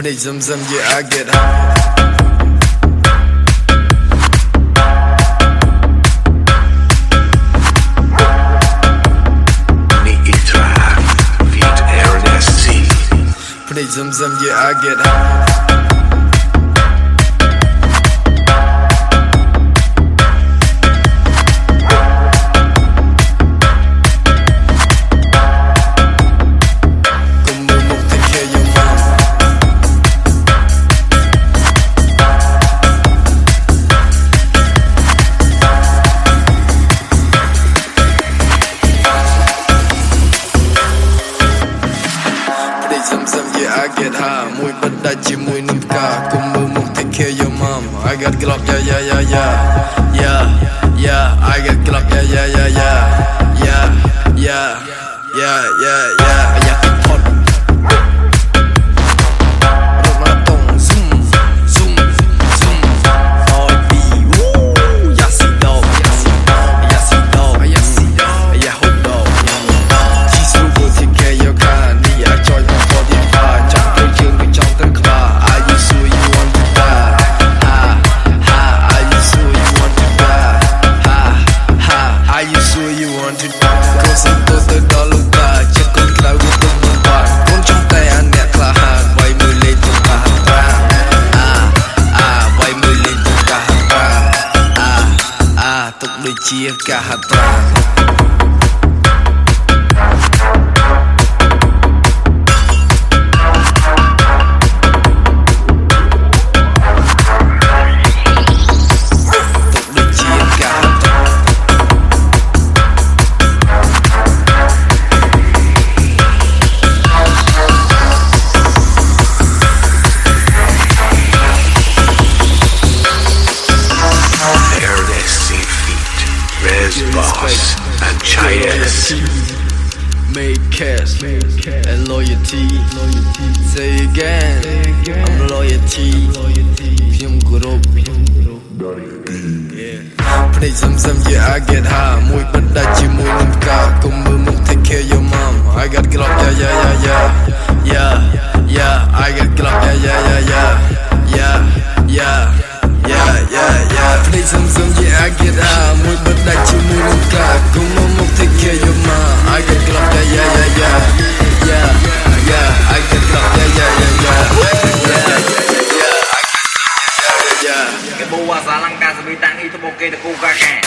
Play some, yeah, I get high. Play some, yeah, I get high. Yeah, I get high. Mùi bất đại chỉ mùi nâng cả. Cùng mưu mục take care your mom. I got Glock, yeah, yeah, yeah, yeah. Yeah, yeah, I got Glock, yeah, yeah, yeah, yeah. Yeah, yeah, yeah, yeah, yeah. Yeah, hip hop. Rốt mà tông, zoom, zoom, zoom. Nói bì, woo. Yeah, see dog, yeah, see dog, yeah, see dog, yeah, see dog, yeah, hold dog. Chỉ số vô take care your car. Ni I join my body. Đôi chia cả hạt vàng. Boss and China make cash and loyalty. Say again, I'm loyalty. Phim group. Play some, yeah, I get high. Mùi bất đại chỉ mùi nâng cả. Cùng mưu mục take care your mom. I got Glock, yeah, yeah, yeah, yeah. Yeah, yeah, I got Glock, yeah, yeah, yeah, yeah. Yeah, yeah. Yeah, yeah, yeah. Play some, yeah, I get high. Mùi bất đại chỉ mùi nâng cả. Cùng mưu mục take care your mom. I got Glock, yeah, yeah, yeah, yeah. Yeah, yeah, I got Glock, yeah, yeah, yeah, yeah. Yeah, yeah, I got Glock, yeah, yeah, yeah. Cái bố hoa giá lăng ca sẽ bị tặng y cho bộ kê được cô ca kẻ.